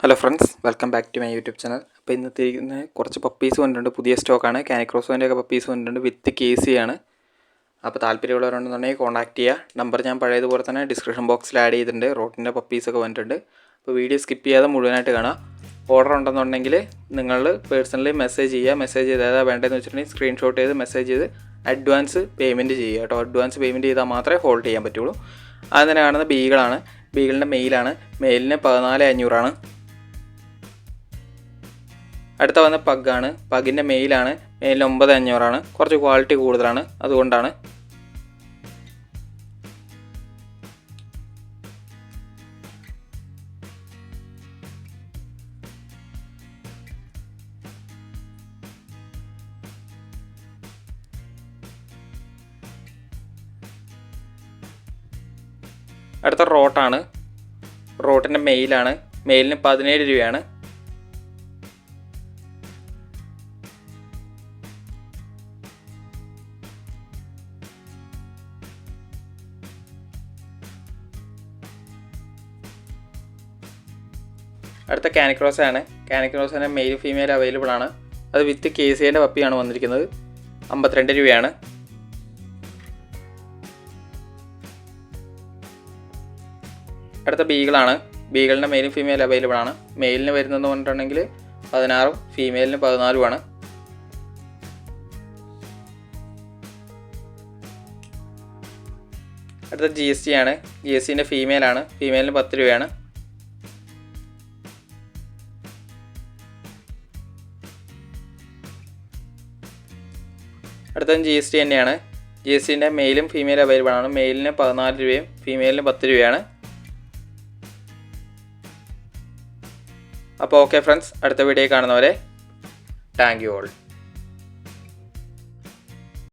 Hello friends, welcome back to my YouTube channel. അപ്പോൾ ഇന്നത്തെ കുറച്ച് പപ്പീസ് വന്നിട്ടുണ്ട്. പുതിയ സ്റ്റോക്കാണ്. കാനിക്രോസോൻ്റെ ഒക്കെ പപ്പീസ് വന്നിട്ടുണ്ട്. വിത്ത് KC ആണ്. അപ്പോൾ താല്പര്യമുള്ളവരുണ്ടെന്നുണ്ടെങ്കിൽ കോൺടാക്ട് ചെയ്യുക. നമ്പർ ഞാൻ പഴയതുപോലെ തന്നെ ഡിസ്ക്രിപ്ഷൻ ബോക്സിൽ ആഡ് ചെയ്തിട്ടുണ്ട്. റോട്ടിൻ്റെ പപ്പീസൊക്കെ വന്നിട്ടുണ്ട്. അപ്പോൾ വീഡിയോ സ്കിപ്പ് ചെയ്യാതെ മുഴുവനായിട്ട് കാണാം. ഓർഡർ ഉണ്ടെന്നുണ്ടെങ്കിൽ നിങ്ങൾ പേഴ്സണലി മെസ്സേജ് ചെയ്യുക. മെസ്സേജ് ചെയ്ത് ഏതാ വേണ്ടതെന്ന് വെച്ചിട്ടുണ്ടെങ്കിൽ സ്ക്രീൻഷോട്ട് ചെയ്ത് മെസ്സേജ് ചെയ്ത് അഡ്വാൻസ് പേയ്മെൻറ്റ് ചെയ്യുക കേട്ടോ. അഡ്വാൻസ് പേയ്മെൻറ്റ് ചെയ്താൽ മാത്രമേ ഹോൾഡ് ചെയ്യാൻ പറ്റുള്ളൂ. അത് തന്നെ കാണുന്നത് ബീഗിളാണ്. ബീഗിളിൻ്റെ മെയിലാണ്. മെയിലിന് 14,500 അടുത്ത വന്ന പഗ്ഗാണ്. പഗ്ഗിൻ്റെ മെയിലാണ്. മെയിലിന് 9,500 കുറച്ച് ക്വാളിറ്റി കൂടുതലാണ്, അതുകൊണ്ടാണ്. അടുത്ത റോട്ടാണ്. റോട്ടിൻ്റെ മെയിലാണ്. മെയിലിന് 17 രൂപയാണ്. അടുത്ത കാനിക്രോസാണ്. കാനിക്രോസിൻ്റെ മെയിൽ ഫീമെയിൽ അവൈലബിൾ ആണ്. അത് വിത്ത് KCൻ്റെ പപ്പിയാണ് വന്നിരിക്കുന്നത്. 52 രൂപയാണ്. അടുത്ത ബീഗിളാണ്. ബീഗിളിൻ്റെ മെയിലും ഫീമെയിൽ അവൈലബിൾ ആണ്. മെയിലിന് വരുന്നതെന്ന് പറഞ്ഞിട്ടുണ്ടെങ്കിൽ 16, ഫീമെയിലിന് 14. അടുത്ത GST ആണ്. GSTൻ്റെ ഫീമെയിലാണ്. ഫീമെയിലിന് 10 രൂപയാണ്. അടുത്തതും GST തന്നെയാണ്. GSTൻ്റെ മെയിലും ഫീമെയിലും അവൈലബിൾ ആണ്. മെയിലിന് 14 രൂപയും ഫീമെയിലിന് 10 രൂപയാണ്. അപ്പോൾ ഓക്കെ ഫ്രണ്ട്സ്, അടുത്ത വീഡിയോ കാണുന്നവരെ താങ്ക് യു ഓൾ.